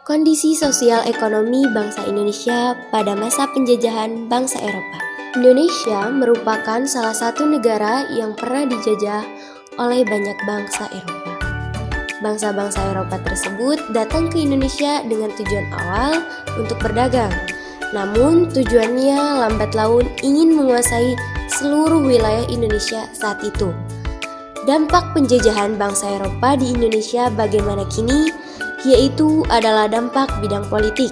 Kondisi sosial ekonomi bangsa Indonesia pada masa penjajahan bangsa Eropa. Indonesia merupakan salah satu negara yang pernah dijajah oleh banyak bangsa Eropa. Bangsa-bangsa Eropa tersebut datang ke Indonesia dengan tujuan awal untuk berdagang. Namun tujuannya lambat laun ingin menguasai seluruh wilayah Indonesia saat itu. Dampak penjajahan bangsa Eropa di Indonesia bagaimana kini? Yaitu adalah dampak bidang politik.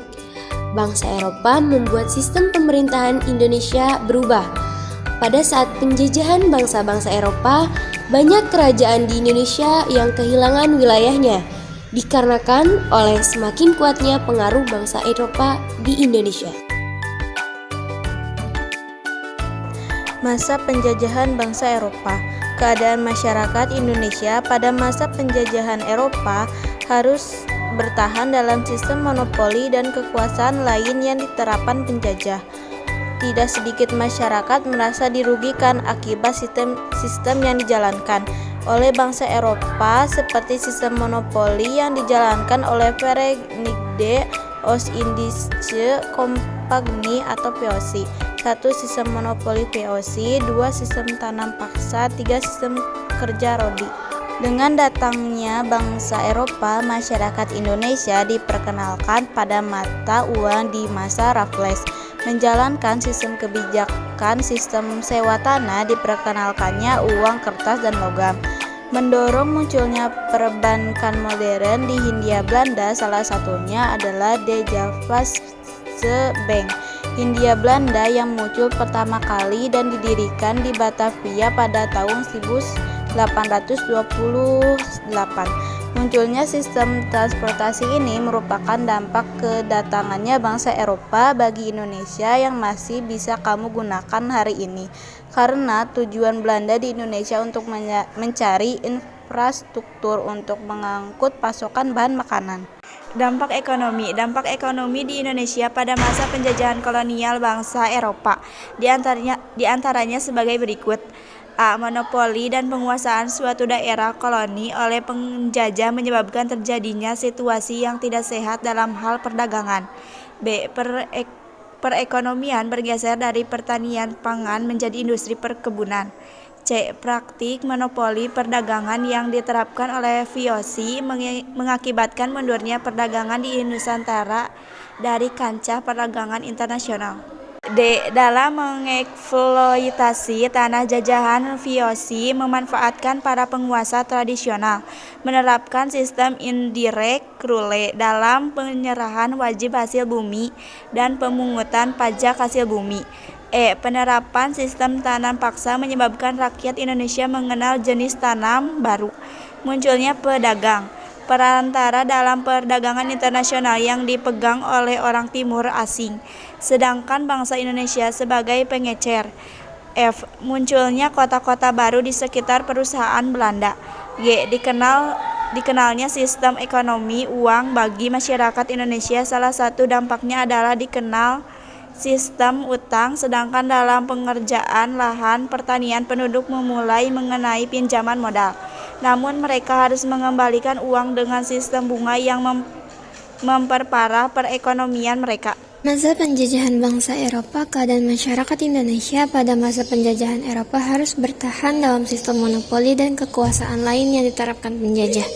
Bangsa Eropa membuat sistem pemerintahan Indonesia berubah. Pada saat penjajahan bangsa-bangsa Eropa, banyak kerajaan di Indonesia yang kehilangan wilayahnya, dikarenakan oleh semakin kuatnya pengaruh bangsa Eropa di Indonesia. Masa penjajahan bangsa Eropa. Keadaan masyarakat Indonesia pada masa penjajahan Eropa harus bertahan dalam sistem monopoli dan kekuasaan lain yang diterapkan penjajah. Tidak sedikit masyarakat merasa dirugikan akibat sistem yang dijalankan oleh bangsa Eropa, seperti sistem monopoli yang dijalankan oleh Verenigde Oost-Indische Compagnie atau VOC. 1. Sistem monopoli VOC. 2. Sistem tanam paksa. 3. Sistem kerja rodi. Dengan datangnya bangsa Eropa, masyarakat Indonesia diperkenalkan pada mata uang di masa Raffles. Menjalankan sistem kebijakan sistem sewa tanah, diperkenalkannya uang kertas dan logam. Mendorong munculnya perbankan modern di Hindia Belanda, salah satunya adalah De Javasche Bank Hindia Belanda yang muncul pertama kali dan didirikan di Batavia pada tahun 1828. Munculnya sistem transportasi ini merupakan dampak kedatangannya bangsa Eropa bagi Indonesia yang masih bisa kamu gunakan hari ini, karena tujuan Belanda di Indonesia untuk mencari infrastruktur untuk mengangkut pasokan bahan makanan. Dampak ekonomi. Dampak ekonomi di Indonesia pada masa penjajahan kolonial bangsa Eropa di antaranya sebagai berikut. A. Monopoli dan penguasaan suatu daerah koloni oleh penjajah menyebabkan terjadinya situasi yang tidak sehat dalam hal perdagangan. B. Perekonomian bergeser dari pertanian pangan menjadi industri perkebunan. C. Praktik monopoli perdagangan yang diterapkan oleh VOC mengakibatkan mundurnya perdagangan di Nusantara dari kancah perdagangan internasional. D. Dalam mengeksploitasi tanah jajahan, VOC memanfaatkan para penguasa tradisional, menerapkan sistem indirect rule dalam penyerahan wajib hasil bumi dan pemungutan pajak hasil bumi. E. Penerapan sistem tanam paksa menyebabkan rakyat Indonesia mengenal jenis tanam baru. Munculnya pedagang, perantara dalam perdagangan internasional yang dipegang oleh orang timur asing, sedangkan bangsa Indonesia sebagai pengecer. F. Munculnya kota-kota baru di sekitar perusahaan Belanda. G. Dikenalnya sistem ekonomi uang bagi masyarakat Indonesia. Salah satu dampaknya adalah dikenal sistem utang, sedangkan dalam pengerjaan lahan pertanian penduduk memulai mengenai pinjaman modal. Namun mereka harus mengembalikan uang dengan sistem bunga yang memperparah perekonomian mereka. Masa penjajahan bangsa Eropa. Keadaan masyarakat Indonesia pada masa penjajahan Eropa harus bertahan dalam sistem monopoli dan kekuasaan lain yang diterapkan penjajah.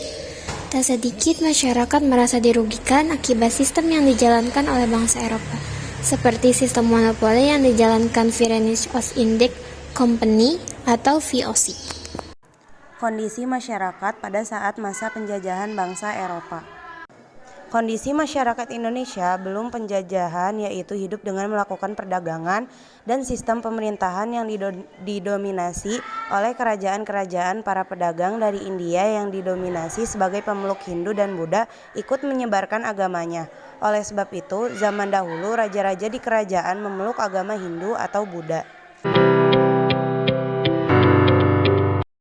Tak sedikit masyarakat merasa dirugikan akibat sistem yang dijalankan oleh bangsa Eropa, seperti sistem monopoli yang dijalankan Verenigde Oost-Indische Compagnie atau VOC. Kondisi masyarakat pada saat masa penjajahan bangsa Eropa. Kondisi masyarakat Indonesia belum penjajahan yaitu hidup dengan melakukan perdagangan dan sistem pemerintahan yang didominasi oleh kerajaan-kerajaan para pedagang dari India yang didominasi sebagai pemeluk Hindu dan Buddha ikut menyebarkan agamanya. Oleh sebab itu, zaman dahulu raja-raja di kerajaan memeluk agama Hindu atau Buddha.